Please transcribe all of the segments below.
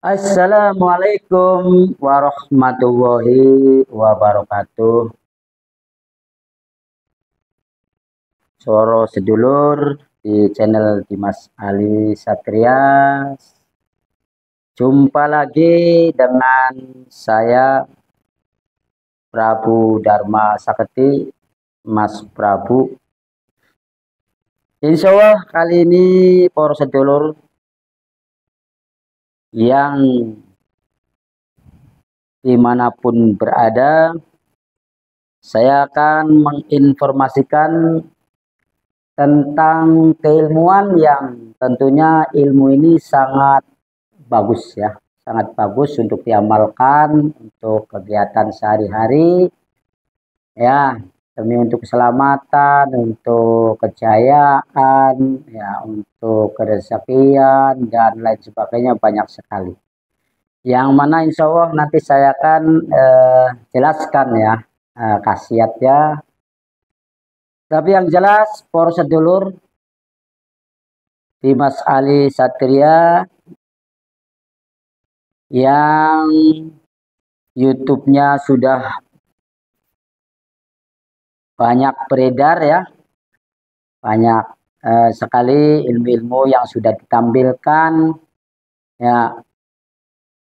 Assalamualaikum warahmatullahi wabarakatuh. Soro sedulur di channel Dimas Ali Satria. Jumpa lagi dengan saya Prabu Dharma Saketi, Mas Prabu. Insya Allah kali ini para sedulur yang dimanapun berada, saya akan menginformasikan tentang keilmuan yang tentunya ilmu ini sangat bagus ya, sangat bagus untuk diamalkan untuk kegiatan sehari-hari ya, demi untuk keselamatan, untuk kejayaan ya, untuk kerezekian dan lain sebagainya, banyak sekali. Yang mana insya Allah nanti saya akan jelaskan ya khasiatnya. Tapi yang jelas para sedulur Dimas Ali Satria yang YouTube-nya sudah banyak beredar ya, banyak sekali ilmu-ilmu yang sudah ditampilkan ya,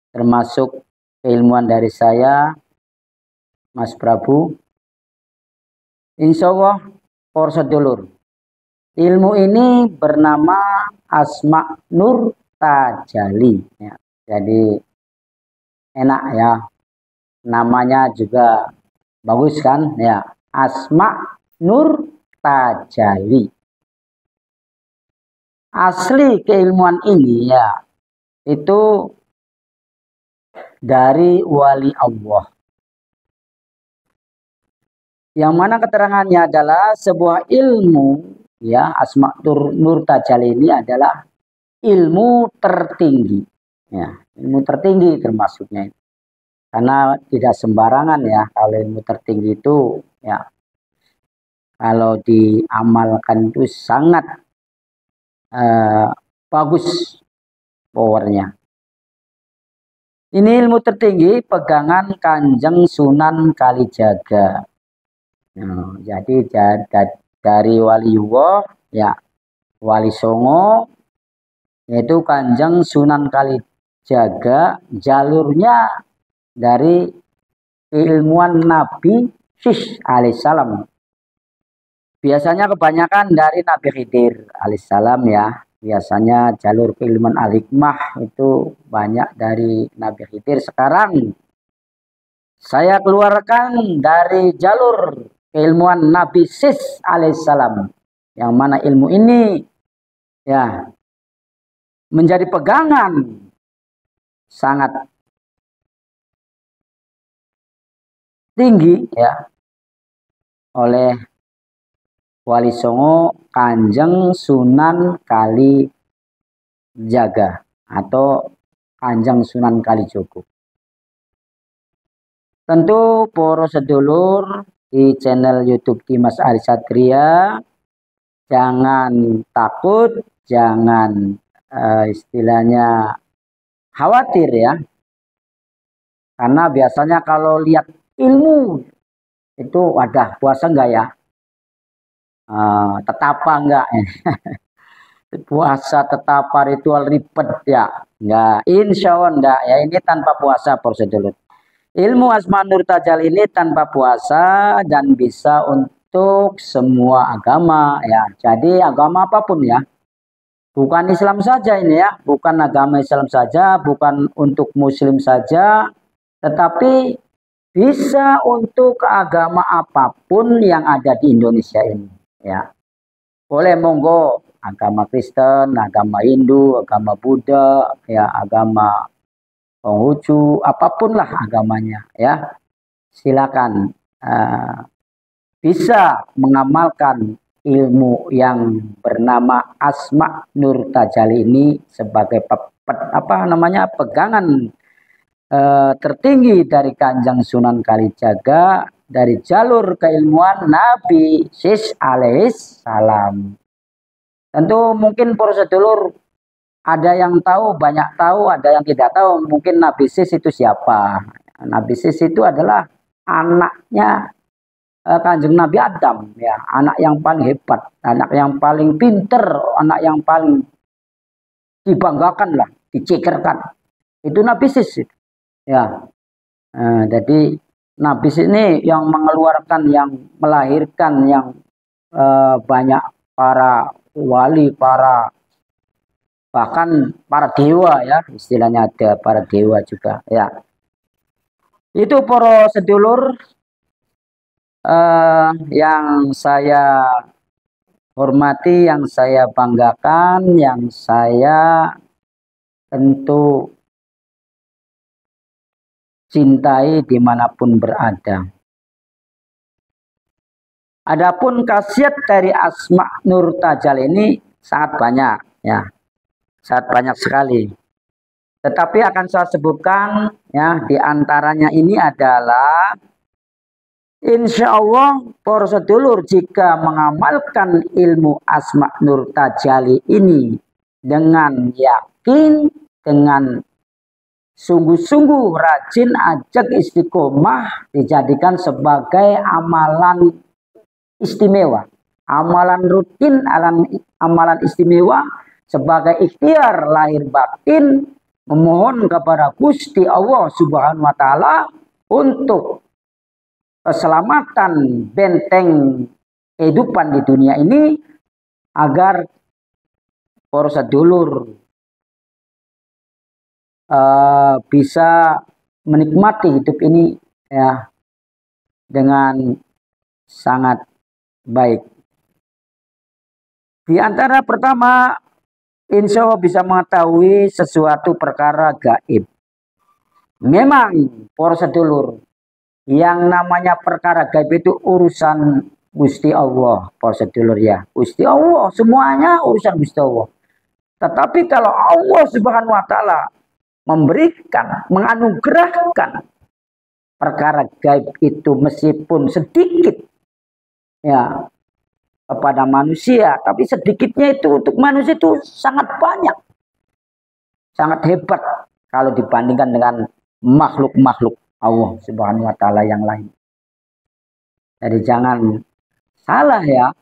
termasuk keilmuan dari saya Mas Prabu. Insya Allah para sedulur, ilmu ini bernama Asma Nur Tajalli ya. Jadi enak ya, namanya juga bagus kan ya, Asma Nur Tajalli. Asli keilmuan ini ya itu dari wali Allah, yang mana keterangannya adalah sebuah ilmu ya. Asma Nur Tajalli ini adalah ilmu tertinggi ya, ilmu tertinggi termasuknya, karena tidak sembarangan ya kalau ilmu tertinggi itu ya, kalau diamalkan itu sangat bagus powernya. Ini ilmu tertinggi pegangan Kanjeng Sunan Kalijaga. Nah, jadi dari waliullah ya, wali songo, yaitu Kanjeng Sunan Kalijaga, jalurnya dari keilmuan Nabi Syekh alaihissalam. Biasanya kebanyakan dari Nabi Khidir alaihissalam ya. Biasanya jalur keilmuan al-hikmah itu banyak dari Nabi Khidir. Sekarang saya keluarkan dari jalur keilmuan Nabi Syekh alaihissalam, yang mana ilmu ini ya menjadi pegangan sangat tinggi ya oleh Wali Songo Kanjeng Sunan Kalijaga atau Kanjeng Sunan Kalijogo. Tentu para sedulur di channel YouTube Dimas Ali Satria jangan takut, jangan istilahnya khawatir ya, karena biasanya kalau lihat ilmu itu wadah, puasa enggak ya, tetapa enggak puasa tetapa ritual ribet ya enggak, insya Allah enggak ya. Ini tanpa puasa prosedur. Ilmu Asma Nur Tajalli ini tanpa puasa dan bisa untuk semua agama ya. Jadi agama apapun ya, bukan Islam saja ini ya, bukan agama Islam saja, bukan untuk Muslim saja, tetapi bisa untuk agama apapun yang ada di Indonesia ini ya. Boleh monggo, agama Kristen, agama Hindu, agama Buddha ya, agama Konghucu, apapun lah agamanya ya, silakan bisa mengamalkan ilmu yang bernama Asma Nur Tajalli ini sebagai pegangan tertinggi dari Kanjeng Sunan Kalijaga, dari jalur keilmuan Nabi Syekh alaihissalam. Tentu mungkin para sedulur Ada yang tahu, banyak tahu, ada yang tidak tahu. Mungkin Nabi Sis itu siapa? Nabi Sis itu adalah anaknya Kanjeng Nabi Adam, ya, anak yang paling hebat, anak yang paling pinter, anak yang paling dibanggakan lah, dicekerkan. Itu Nabi Sis, ya. Jadi Nabi Sis ini yang mengeluarkan, yang melahirkan, yang banyak para wali, bahkan para dewa, ya, istilahnya ada para dewa juga, ya. Itu para sedulur yang saya hormati, yang saya banggakan, yang saya tentu cintai dimanapun berada. Adapun khasiat dari Asma Nur Tajal ini sangat banyak, ya, sangat banyak sekali. Tetapi akan saya sebutkan, ya, diantaranya ini adalah insya Allah para sedulur jika mengamalkan ilmu Asma Nur Tajali ini dengan yakin, dengan sungguh-sungguh rajin, ajak istiqomah, dijadikan sebagai amalan istimewa, amalan rutin, amalan istimewa, sebagai ikhtiar lahir batin, memohon kepada Gusti Allah Subhanahu wa Ta'ala untuk keselamatan benteng kehidupan di dunia ini, agar para sedulur bisa menikmati hidup ini, ya, dengan sangat baik. Di antara pertama, insya Allah bisa mengetahui sesuatu perkara gaib. Memang para sedulur, yang namanya perkara gaib itu urusan Gusti Allah, para sedulur, ya. Gusti Allah, semuanya urusan Gusti Allah. Tetapi kalau Allah Subhanahu wa Ta'ala memberikan, menganugerahkan perkara gaib itu meskipun sedikit, ya, kepada manusia, tapi sedikitnya itu untuk manusia itu sangat banyak, sangat hebat kalau dibandingkan dengan makhluk-makhluk Allah Subhanahu wa Ta'ala yang lain. Jadi jangan salah, ya,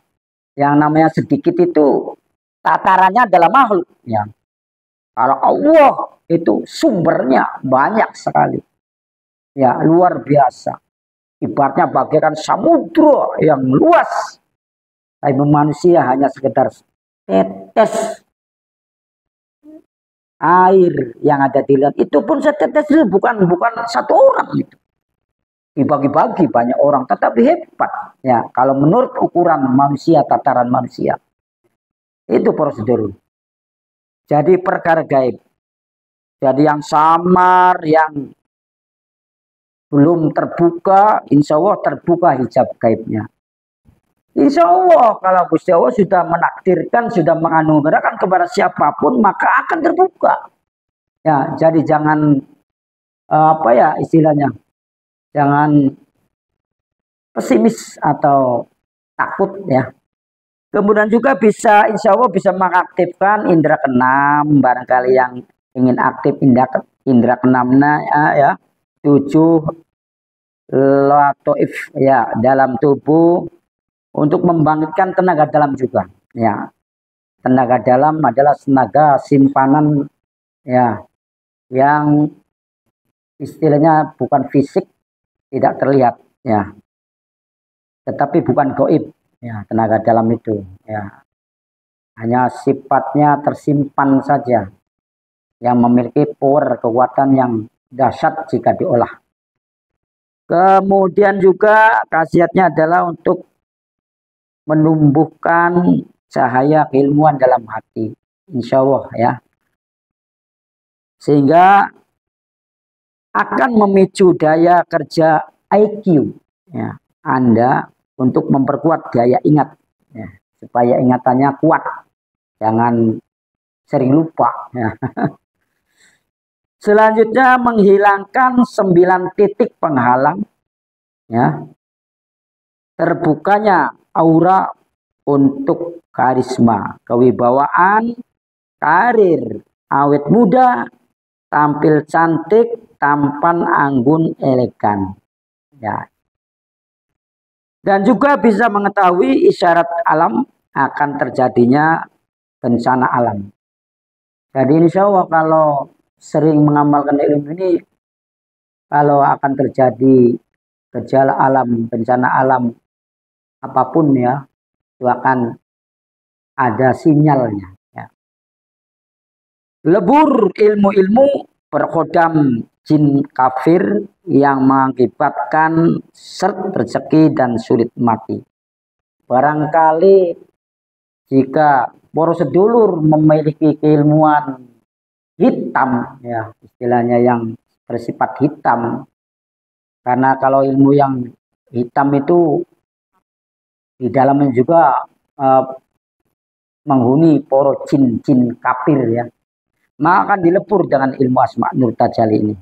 yang namanya sedikit itu tatarannya adalah makhluk, ya. Kalau Allah itu sumbernya banyak sekali, ya, luar biasa. Ibaratnya bagaikan samudra yang luas, tapi manusia hanya sekedar tetes air yang ada di laut. Itu pun setetes itu bukan satu orang, itu dibagi-bagi banyak orang, tetapi hebat, ya, kalau menurut ukuran manusia, tataran manusia. Itu prosedur. Jadi perkara gaib, jadi yang samar, yang belum terbuka, insya Allah terbuka hijab gaibnya. Insya Allah kalau Gusti Allah sudah menakdirkan, sudah menganugerahkan kepada siapapun, maka akan terbuka. Ya, jadi jangan apa ya istilahnya, jangan pesimis atau takut, ya. Kemudian juga bisa, insya Allah bisa mengaktifkan indera keenam, barangkali yang ingin aktif indera keenamnya, ya, 7 latoif, ya, dalam tubuh, untuk membangkitkan tenaga dalam juga, ya. Tenaga dalam adalah tenaga simpanan, ya, yang istilahnya bukan fisik, tidak terlihat, ya, tetapi bukan gaib, ya, tenaga dalam itu, ya, hanya sifatnya tersimpan saja, yang memiliki power, kekuatan yang dahsyat jika diolah. Kemudian juga khasiatnya adalah untuk menumbuhkan cahaya keilmuan dalam hati, insya Allah, ya, sehingga akan memicu daya kerja IQ, ya, Anda untuk memperkuat daya ingat, ya, supaya ingatannya kuat, jangan sering lupa, ya. Selanjutnya menghilangkan 9 titik penghalang, ya, terbukanya aura untuk karisma, kewibawaan, karir, awet muda, tampil cantik, tampan, anggun, elegan. Ya. Dan juga bisa mengetahui isyarat alam akan terjadinya bencana alam. Jadi insya Allah kalau sering mengamalkan ilmu ini, kalau akan terjadi gejala alam, bencana alam, apapun ya, itu akan ada sinyalnya. Ya. Lebur ilmu-ilmu berkodam jin kafir yang mengakibatkan seret rezeki dan sulit mati. Barangkali jika poros sedulur memiliki keilmuan hitam, ya istilahnya yang bersifat hitam, karena kalau ilmu yang hitam itu di dalamnya juga menghuni poro jin-jin kafir ya, maka akan dilebur dengan ilmu Asma Nur Tajalli ini.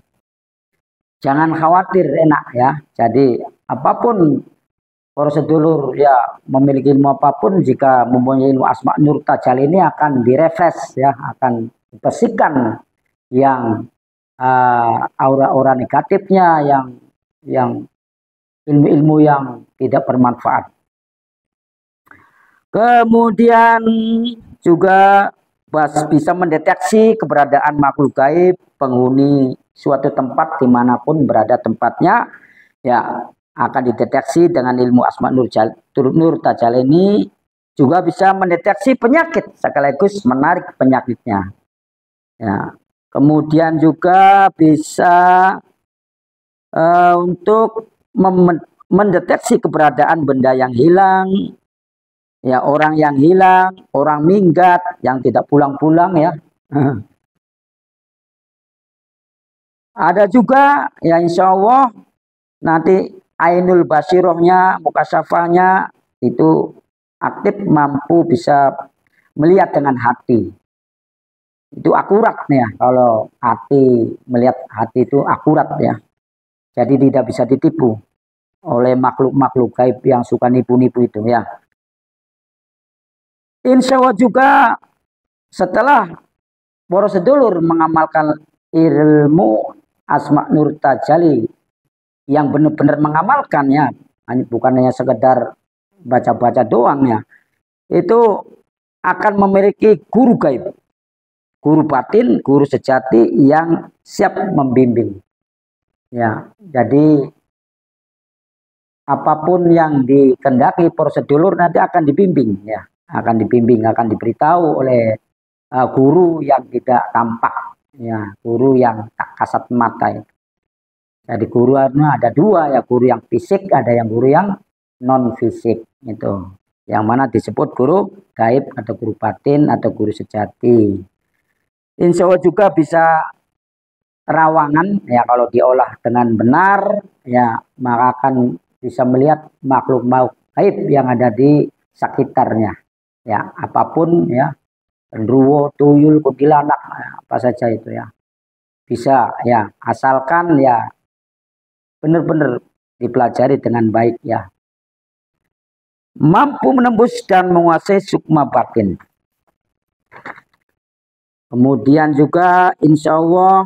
Jangan khawatir, enak ya. Jadi apapun para sedulur ya memiliki ilmu apapun, jika mempunyai ilmu Asma Nur Tajalli ini akan direfresh ya, akan dibersihkan yang aura-aura negatifnya, yang ilmu-ilmu yang tidak bermanfaat. Kemudian juga bisa mendeteksi keberadaan makhluk gaib penghuni suatu tempat dimanapun berada tempatnya, ya akan dideteksi dengan ilmu Asma Nur Tajalli ini. Juga bisa mendeteksi penyakit sekaligus menarik penyakitnya. Ya. Kemudian juga bisa untuk mendeteksi keberadaan benda yang hilang, ya orang yang hilang, orang minggat yang tidak pulang-pulang ya. Ada juga ya insya Allah nanti ainul basirohnya, mukasyafahnya itu aktif, mampu bisa melihat dengan hati. Itu akurat ya, kalau hati melihat hati itu akurat ya. Jadi tidak bisa ditipu oleh makhluk-makhluk gaib yang suka nipu-nipu itu ya. Insya Allah juga setelah para sedulur mengamalkan ilmu Asma Nur Tajalli yang benar-benar mengamalkannya, bukan hanya sekedar baca-baca doang ya, itu akan memiliki guru gaib, guru batin, guru sejati yang siap membimbing. Ya, jadi apapun yang dikehendaki para sedulur nanti akan dibimbing ya, akan dibimbing, akan diberitahu oleh guru yang tidak tampak. Ya, guru yang tak kasat mata ya. Jadi guru ada dua ya, guru yang fisik, ada yang guru yang non fisik itu. Yang mana disebut guru gaib atau guru batin atau guru sejati. Insya Allah juga bisa rawangan ya, kalau diolah dengan benar ya, maka akan bisa melihat makhluk-makhluk gaib yang ada di sekitarnya. Ya, apapun ya. Genderuwo, tuyul, kuntilanak, apa saja itu ya. Bisa ya, asalkan ya benar-benar dipelajari dengan baik ya. Mampu menembus dan menguasai sukma batin. Kemudian juga insya Allah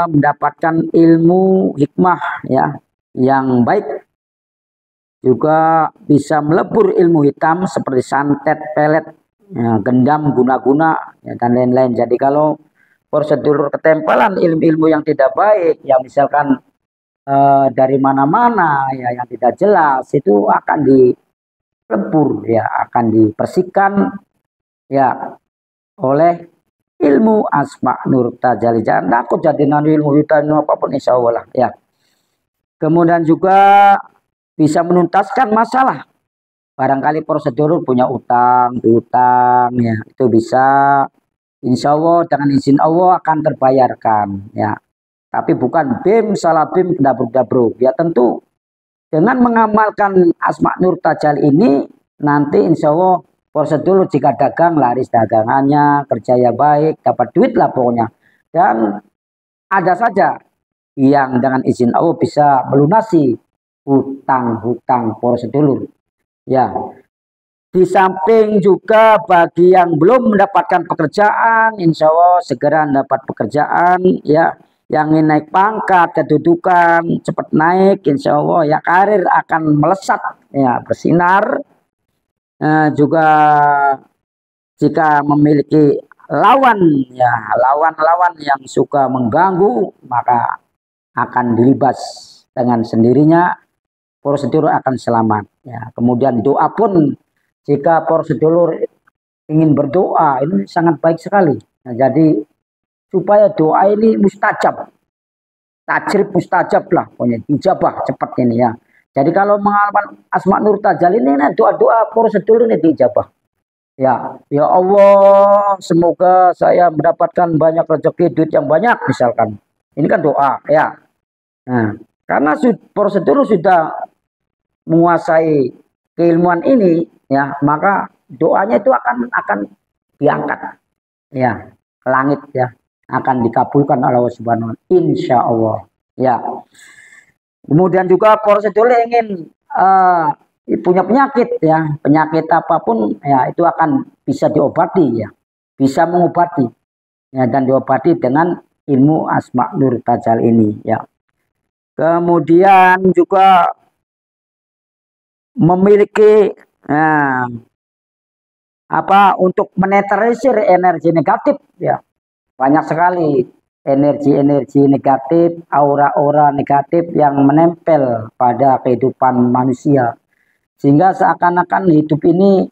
mendapatkan ilmu hikmah ya yang baik. Juga bisa melebur ilmu hitam seperti santet, pelet, ya, gendam, guna-guna ya, dan lain-lain. Jadi kalau prosedur ketempelan ilmu-ilmu yang tidak baik, yang misalkan dari mana-mana ya, yang tidak jelas, itu akan dilebur ya, akan dibersihkan ya oleh ilmu Asma Nur Tajalli. Jangan takut jadi ilmu hitam apapun, insya Allah lah ya. Kemudian juga bisa menuntaskan masalah. Barangkali prosedur punya utang ya, itu bisa insya Allah dengan izin Allah akan terbayarkan ya. Tapi bukan bim salah bim dabruk-dabruk ya. Tentu dengan mengamalkan Asma Nur Tajalli ini nanti insya Allah prosedur jika dagang laris dagangannya, kerja yang baik, dapat duit lah pokoknya. Dan ada saja yang dengan izin Allah bisa melunasi hutang-hutang para sedulur. Ya, Di samping juga bagi yang belum mendapatkan pekerjaan, insya Allah segera mendapat pekerjaan, ya. Yang ingin naik pangkat, kedudukan, cepat naik, insya Allah ya karir akan melesat, ya bersinar. Juga jika memiliki lawan, ya lawan-lawan yang suka mengganggu, maka akan dilibas dengan sendirinya, prosedur akan selamat. Ya, kemudian doa pun, jika prosedur ingin berdoa, ini sangat baik sekali. Nah, jadi supaya doa ini mustajab, tajrib mustajab lah, pokoknya dijabah cepat ini ya. Jadi kalau mengalami Asma Nur Tajal ini, doa-doa prosedur ini dijabah. Ya, ya Allah, semoga saya mendapatkan banyak rezeki, duit yang banyak misalkan. Ini kan doa, ya. Nah, karena prosedur sudah menguasai keilmuan ini, ya, maka doanya itu akan diangkat, ya, ke langit, ya, akan dikabulkan oleh Allah Subhanahu wa Ta'ala, insya Allah, ya. Kemudian juga prosedur ingin punya penyakit, ya, penyakit apapun, ya, itu akan bisa diobati, ya, bisa mengobati, ya, dan diobati dengan ilmu Asma Nur Tajal ini, ya. Kemudian juga memiliki untuk menetralisir energi negatif, ya, banyak sekali energi-energi negatif, aura-aura negatif yang menempel pada kehidupan manusia, sehingga seakan-akan hidup ini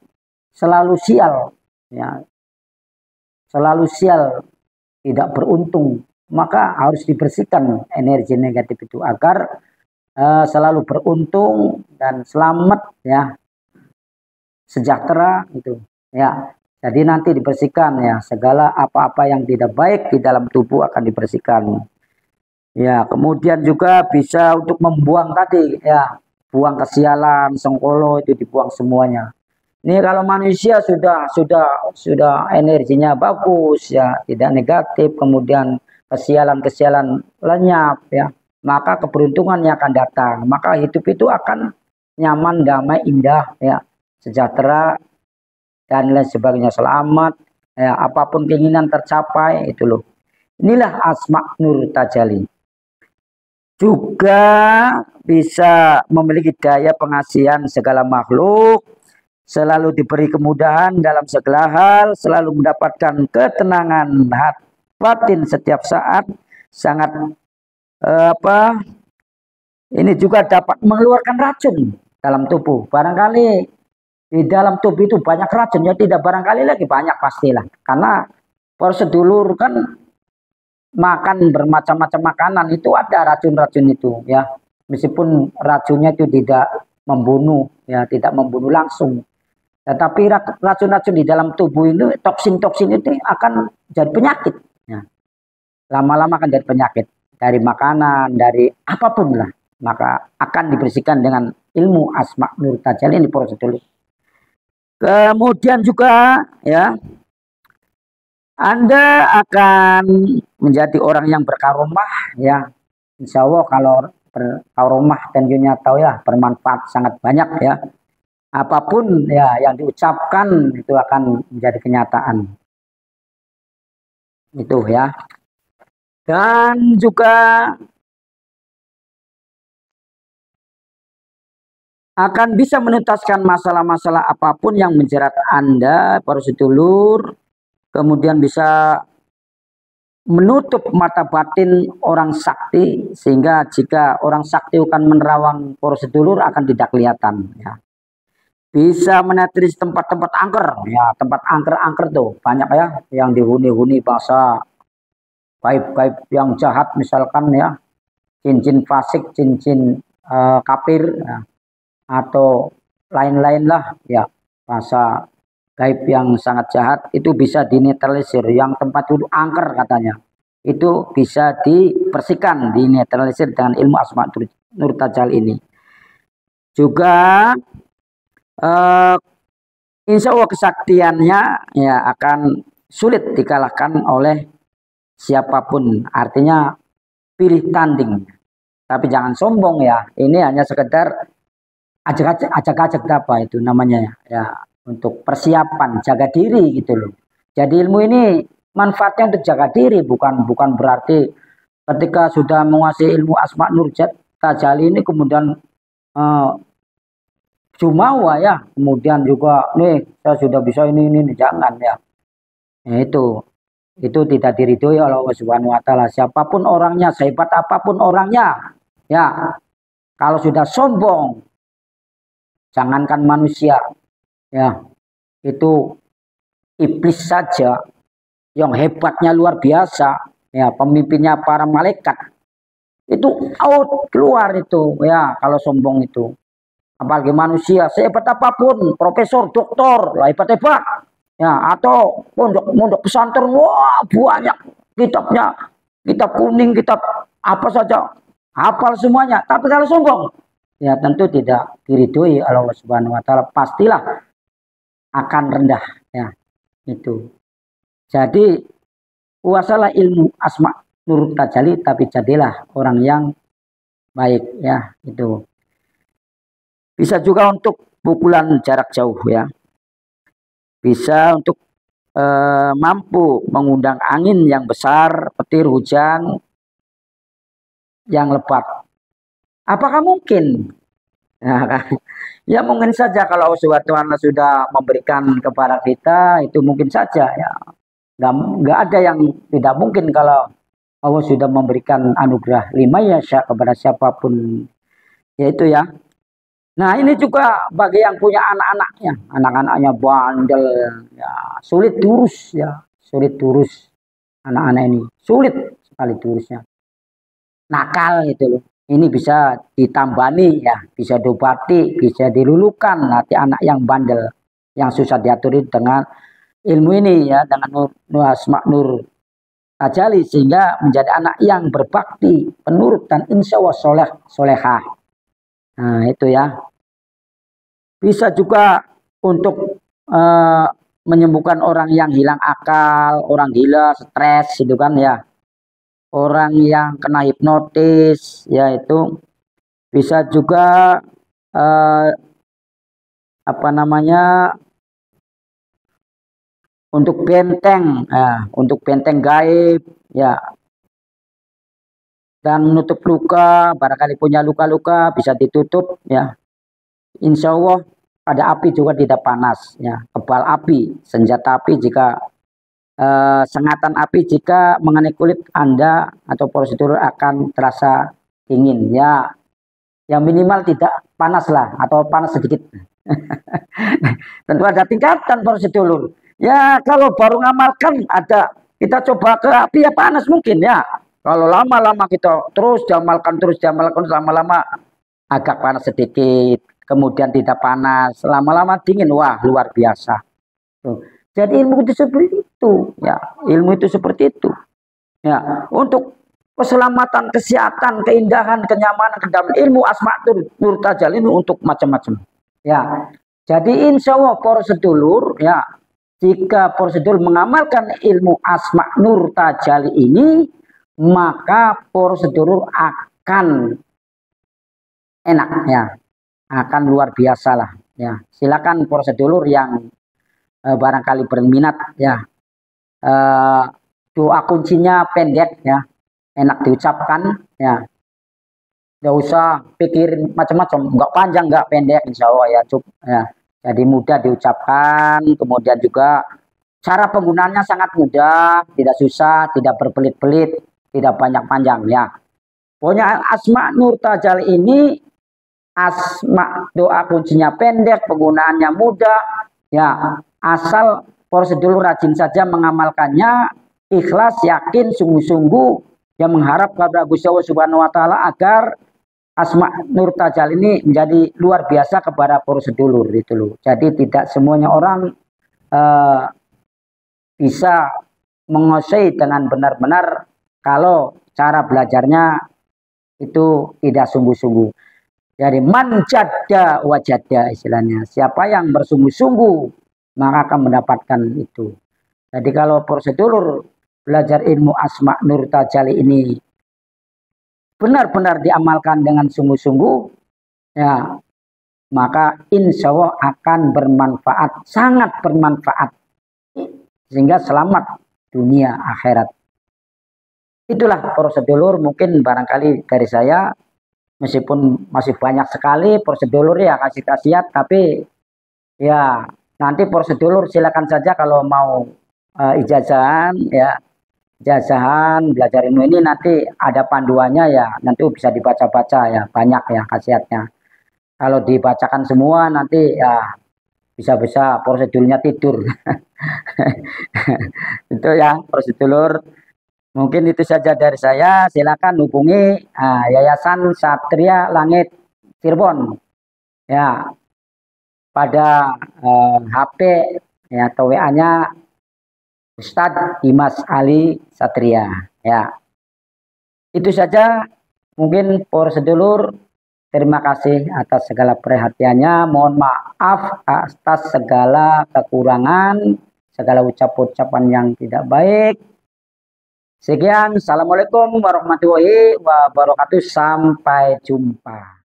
selalu sial, ya, selalu sial, tidak beruntung. Maka harus dibersihkan energi negatif itu agar selalu beruntung dan selamat, ya, sejahtera itu, ya. Jadi nanti dibersihkan, ya, segala apa-apa yang tidak baik di dalam tubuh akan dibersihkan. Ya, kemudian juga bisa untuk membuang tadi, ya, buang kesialan, sengkolo itu dibuang semuanya. Ini kalau manusia sudah energinya bagus, ya, tidak negatif, kemudian kesialan-kesialan lenyap, ya, maka keberuntungan yang akan datang, maka hidup itu akan nyaman, damai, indah, ya, sejahtera dan lain sebagainya, selamat, ya, apapun keinginan tercapai, itu loh. Inilah Asma Nur Tajali. Juga bisa memiliki daya pengasihan segala makhluk, selalu diberi kemudahan dalam segala hal, selalu mendapatkan ketenangan hati batin setiap saat, sangat ini juga dapat mengeluarkan racun dalam tubuh. Barangkali di dalam tubuh itu banyak racun, ya tidak barangkali lagi banyak pastilah, karena prosedur kan makan bermacam-macam makanan itu ada racun-racun itu, ya, meskipun racunnya itu tidak membunuh, ya, tidak membunuh langsung, tetapi racun-racun di dalam tubuh ini, toksin-toksin itu akan jadi penyakit, ya. Lama-lama akan jadi penyakit dari makanan, dari apapun lah, maka akan dibersihkan dengan ilmu Asma Nur Tajal ini prosedur. Kemudian juga, ya, Anda akan menjadi orang yang berkaromah, ya, insya Allah. Kalau berkaromah tentunya tahu ya, bermanfaat sangat banyak, ya, apapun, ya, yang diucapkan itu akan menjadi kenyataan, itu, ya. Dan juga akan bisa menuntaskan masalah-masalah apapun yang menjerat Anda, para sedulur. Kemudian bisa menutup mata batin orang sakti, sehingga jika orang sakti akan menerawang para sedulur akan tidak kelihatan, ya. Bisa menetris tempat-tempat angker, ya, tempat angker-angker tuh banyak, ya, yang dihuni-huni bangsa gaib-gaib yang jahat misalkan, ya, cincin fasik, cincin kafir, ya, atau lain-lain lah, ya, bahasa gaib yang sangat jahat itu bisa dinetralisir. Yang tempat itu angker katanya, itu bisa dibersihkan, dinetralisir dengan ilmu Asma Nur Tajal ini. Juga insya Allah kesaktiannya, ya, akan sulit dikalahkan oleh siapapun, artinya pilih tanding. Tapi jangan sombong, ya, ini hanya sekedar ajak-ajak apa itu namanya, ya, untuk persiapan jaga diri gitu loh. Jadi ilmu ini manfaatnya untuk jaga diri, bukan berarti ketika sudah menguasai ilmu Asma Nur Tajali ini kemudian jumawa ya, kemudian juga nih saya sudah bisa ini jangan ya. Nah, itu tidak diridhoi oleh Allah Subhanahu wa taala. Siapapun orangnya, sehebat apapun orangnya, ya, kalau sudah sombong, jangankan manusia, ya, itu iblis saja yang hebatnya luar biasa, ya, pemimpinnya para malaikat, itu out keluar itu, ya, kalau sombong itu. Apalagi manusia, sehebat apapun, profesor, doktor, lah hebat-hebat, ya, atau pondok pesantren, wah banyak kitabnya, kitab kuning, kitab apa saja, hafal semuanya. Tapi kalau sombong, ya tentu tidak diridhoi Allah Subhanahu wa taala, pastilah akan rendah, ya, itu. Jadi kuasalah ilmu Asma Nur Tajali, tapi jadilah orang yang baik, ya, itu. Bisa juga untuk pukulan jarak jauh, ya. Bisa untuk mampu mengundang angin yang besar, petir, hujan yang lebat. Apakah mungkin? Nah, ya mungkin saja kalau Allah sudah memberikan kepada kita, itu mungkin saja, ya. Nggak ada yang tidak mungkin kalau Allah sudah memberikan anugerah lima yasha kepada siapapun, yaitu ya. Nah ini juga bagi yang punya anak-anaknya bandel, ya, sulit durus, ya, sulit durus. Anak-anak ini sulit sekali durusnya, nakal gitu loh. Ini bisa ditambani, ya, bisa diobati, bisa dilulukan nanti anak yang bandel, yang susah diaturin dengan ilmu ini, ya, dengan Asma Nur Tajali, sehingga menjadi anak yang berbakti, penurut, dan insya Allah solehah. Nah itu ya. Bisa juga untuk menyembuhkan orang yang hilang akal, orang gila, stres, itu kan ya. Orang yang kena hipnotis, yaitu bisa juga apa namanya, untuk benteng, untuk benteng gaib, ya, dan menutup luka, barangkali punya luka-luka bisa ditutup, ya. Insya Allah pada api juga tidak panas, ya, kebal api, senjata api jika sengatan api jika mengenai kulit Anda atau prosedur akan terasa dingin, ya, yang minimal tidak panas lah atau panas sedikit. Tentu ada tingkatan prosedur. Ya kalau baru ngamalkan ada, kita coba ke api ya panas mungkin, ya. Kalau lama-lama kita terus diamalkan lama-lama agak panas sedikit, kemudian tidak panas, lama-lama dingin, wah luar biasa. Tuh. Jadi ilmu itu seperti itu, ya. Ilmu itu seperti itu, ya. Untuk keselamatan, kesehatan, keindahan, kenyamanan, kedamaian, ilmu Asma Nur Tajali ini untuk macam-macam, ya. Jadi insya Allah prosedur, ya, jika prosedur mengamalkan ilmu Asma Nur Tajali ini, maka prosedur akan enak, ya, akan luar biasa lah, ya. Silakan prosedur yang barangkali berminat, ya. Doa kuncinya pendek, ya, enak diucapkan, ya. Nggak usah pikirin macam-macam, nggak panjang, nggak pendek, insya Allah, ya, cukup, ya. Jadi mudah diucapkan, kemudian juga cara penggunaannya sangat mudah, tidak susah, tidak berbelit-belit, tidak banyak panjang, ya. Pokoknya Asma Nur Tajali ini asma, doa kuncinya pendek, penggunaannya mudah, ya, asal prosedur rajin saja mengamalkannya, ikhlas, yakin, sungguh-sungguh, yang mengharap kepada Gusti Allah Subhanahu wa taala agar Asma Nur Tajali ini menjadi luar biasa kepada prosedur itu loh. Jadi tidak semuanya orang bisa menguasai dengan benar-benar kalau cara belajarnya itu tidak sungguh-sungguh. Jadi manjada wajada istilahnya. Siapa yang bersungguh-sungguh maka akan mendapatkan itu. Jadi kalau prosedur belajar ilmu Asma Nur Tajali ini benar-benar diamalkan dengan sungguh-sungguh, ya, maka insya Allah akan bermanfaat, sangat bermanfaat, sehingga selamat dunia akhirat. Itulah prosedur, mungkin barangkali dari saya, meskipun masih banyak sekali prosedur ya, kasih khasiat, tapi ya nanti prosedur silakan saja kalau mau ijazahan ya, ijazahan belajar ilmu ini nanti ada panduannya ya, nanti bisa dibaca-baca ya, banyak ya khasiatnya. Kalau dibacakan semua nanti ya bisa-bisa prosedurnya tidur. Itu ya prosedur. Mungkin itu saja dari saya. Silakan hubungi Yayasan Satria Langit Cirebon ya, pada HP ya, atau WA-nya Ustadz Dimas Ali Satria ya. Itu saja mungkin prosedur. Terima kasih atas segala perhatiannya. Mohon maaf atas segala kekurangan, segala ucapan yang tidak baik. Sekian, assalamualaikum warahmatullahi wabarakatuh. Sampai jumpa.